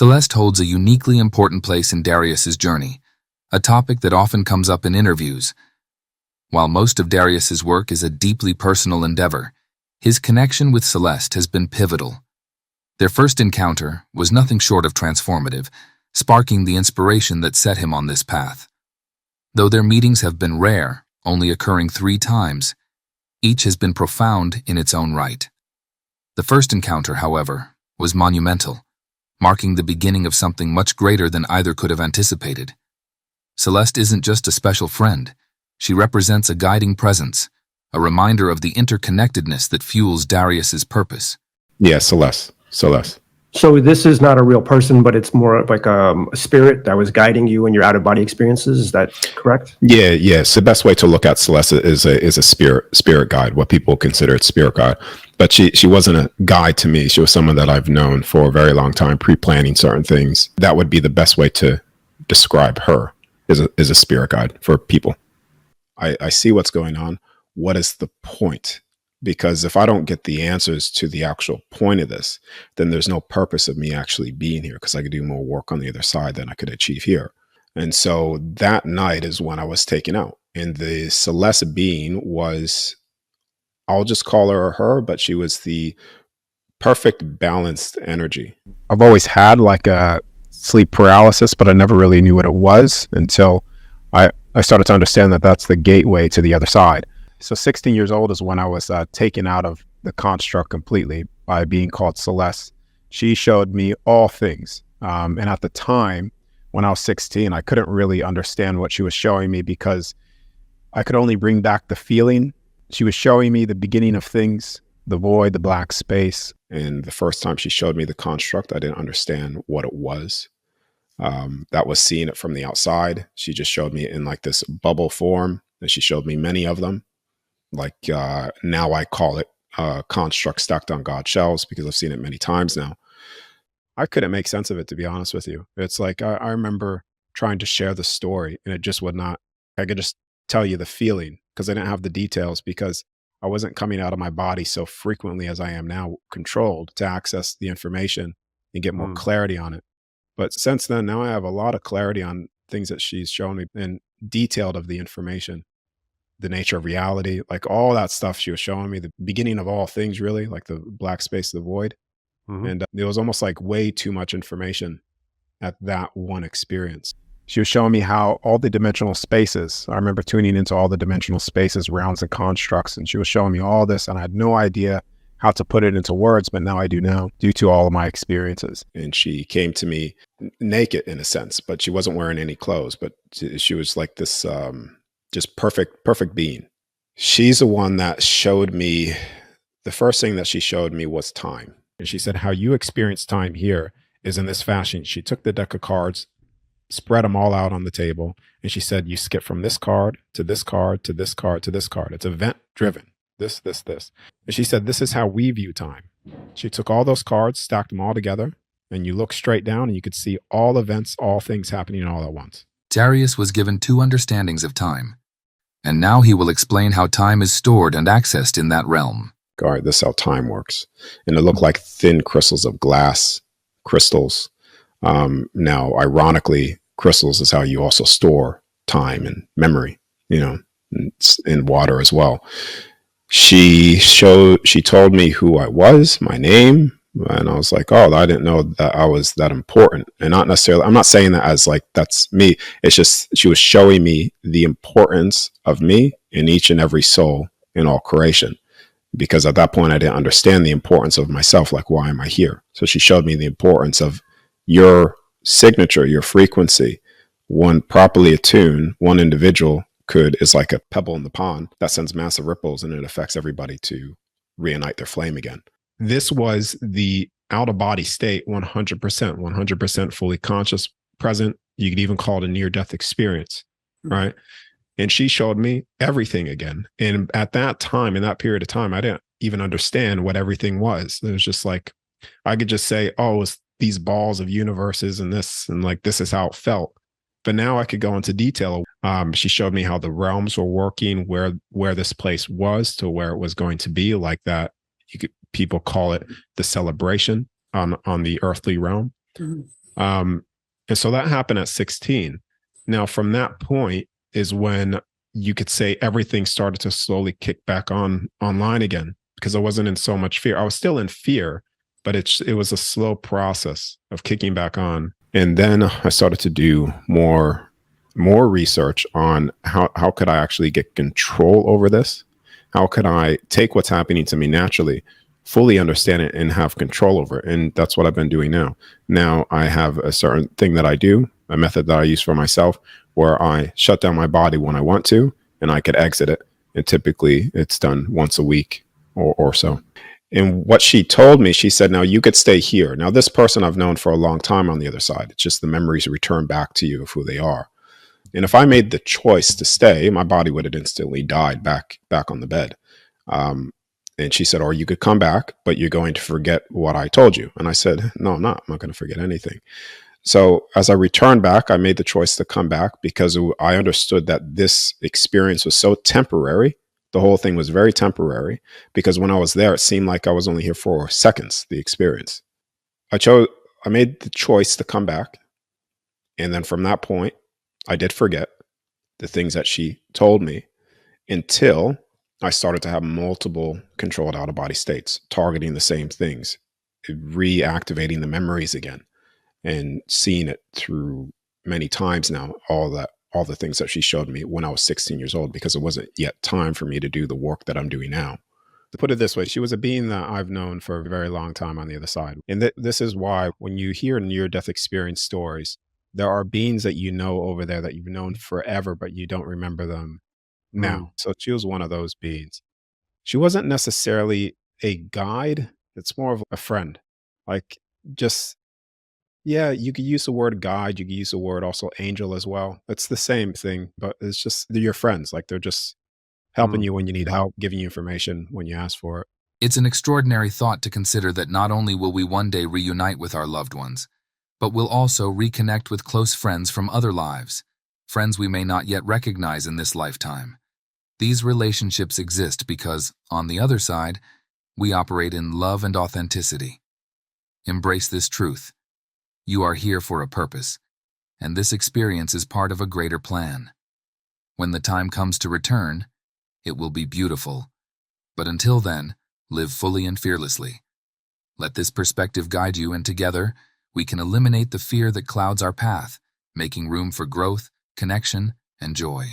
Celeste holds a uniquely important place in Darius's journey, a topic that often comes up in interviews. While most of Darius's work is a deeply personal endeavor, his connection with Celeste has been pivotal. Their first encounter was nothing short of transformative, sparking the inspiration that set him on this path. Though their meetings have been rare, only occurring 3 times, each has been profound in its own right. The first encounter, however, was monumental, marking the beginning of something much greater than either could have anticipated. Celeste isn't just a special friend. She represents a guiding presence, a reminder of the interconnectedness that fuels Darius's purpose. Yeah, Celeste. So this is not a real person, but it's more like a spirit that was guiding you in your out-of-body experiences. Is that correct? Yeah. So the best way to look at Celeste is a spirit guide, what people consider a spirit guide. But she wasn't a guide to me. She was someone that I've known for a very long time, pre-planning certain things. That would be the best way to describe her, is a spirit guide for people. I see what's going on. What is the point? Because if I don't get the answers to the actual point of this, then there's no purpose of me actually being here, because I could do more work on the other side than I could achieve here. And so that night is when I was taken out. And the Celeste being was, I'll just call her, but she was the perfect balanced energy. I've always had like a sleep paralysis, but I never really knew what it was until I started to understand that that's the gateway to the other side. So 16 years old is when I was taken out of the construct completely by being called Celeste. She showed me all things. And at the time, when I was 16, I couldn't really understand what she was showing me because I could only bring back the feeling. She was showing me the beginning of things, the void, the black space. And the first time she showed me the construct, I didn't understand what it was. That was seeing it from the outside. She just showed me in like this bubble form, and she showed me many of them. Like now I call it construct stacked on God shelves, because I've seen it many times now. I couldn't make sense of it, to be honest with you. It's like I remember trying to share the story, and it just would not. I could just tell you the feeling because I didn't have the details, because I wasn't coming out of my body so frequently as I am now, controlled to access the information and get more clarity on it. But since then, now I have a lot of clarity on things that she's shown me and detailed of the information. The nature of reality, like all that stuff she was showing me, the beginning of all things, really, like the black space, the void. And it was almost like way too much information at that one experience. She was showing me how all the dimensional spaces, I remember tuning into all the dimensional spaces, rounds and constructs, and she was showing me all this, and I had no idea how to put it into words, but now I do now, due to all of my experiences. And she came to me naked in a sense, but she wasn't wearing any clothes, but she was like this just perfect being. She's the one that showed me, the first thing that she showed me was time. And she said, how you experience time here is in this fashion. She took the deck of cards, spread them all out on the table, and she said, you skip from this card to this card to this card to this card. It's event driven. This. And she said, this is how we view time. She took all those cards, stacked them all together, and you look straight down and you could see all events, all things happening all at once. Darius was given 2 understandings of time, and now he will explain how time is stored and accessed in that realm. All right, this is how time works. And it looked like thin crystals of glass, crystals. Now, ironically, crystals is how you also store time and memory, in water as well. She told me who I was, my name, and I was like, oh, I didn't know that I was that important. And not necessarily, I'm not saying that as like, that's me. It's just, she was showing me the importance of me in each and every soul in all creation. Because at that point, I didn't understand the importance of myself. Like, why am I here? So she showed me the importance of your signature, your frequency. One properly attuned, one individual is like a pebble in the pond that sends massive ripples, and it affects everybody to reignite their flame again. This was the out-of-body state, 100% fully conscious, present. You could even call it a near-death experience, right? And she showed me everything again. And at that time, in that period of time, I didn't even understand what everything was. It was just like, I could just say, oh, it's these balls of universes and this, and like, this is how it felt. But now I could go into detail. She showed me how the realms were working, where this place was to where it was going to be, like that. People call it the celebration on the earthly realm. And so that happened at 16. Now, from that point is when you could say everything started to slowly kick back online again, because I wasn't in so much fear. I was still in fear, but it was a slow process of kicking back on. And then I started to do more research on how could I actually get control over this? How could I take what's happening to me naturally, fully understand it, and have control over it? And that's what I've been doing now. Now I have a certain thing that I do, a method that I use for myself, where I shut down my body when I want to, and I could exit it. And typically it's done once a week or so. And what she told me, she said, now you could stay here. Now, this person I've known for a long time on the other side. It's just the memories return back to you of who they are. And if I made the choice to stay, my body would have instantly died back on the bed. And she said, or you could come back, but you're going to forget what I told you. And I said, no, I'm not going to forget anything. So as I returned back, I made the choice to come back because I understood that this experience was so temporary. The whole thing was very temporary because when I was there, it seemed like I was only here for seconds, the experience. I made the choice to come back. And then from that point, I did forget the things that she told me until I started to have multiple controlled out-of-body states, targeting the same things, reactivating the memories again, and seeing it through many times now, all the things that she showed me when I was 16 years old, because it wasn't yet time for me to do the work that I'm doing now. To put it this way, she was a being that I've known for a very long time on the other side. And this is why when you hear near-death experience stories, there are beings that you know over there that you've known forever, but you don't remember them now. So she was one of those beings. She wasn't necessarily a guide. It's more of a friend. Like just, yeah, you could use the word guide. You could use the word also angel as well. It's the same thing, but it's just, they're your friends. Like they're just helping you when you need help, giving you information when you ask for it. It's an extraordinary thought to consider that not only will we one day reunite with our loved ones, but we'll also reconnect with close friends from other lives, friends we may not yet recognize in this lifetime. These relationships exist because, on the other side, we operate in love and authenticity. Embrace this truth. You are here for a purpose, and this experience is part of a greater plan. When the time comes to return, it will be beautiful. But until then, live fully and fearlessly. Let this perspective guide you, and together, we can eliminate the fear that clouds our path, making room for growth, connection, and joy.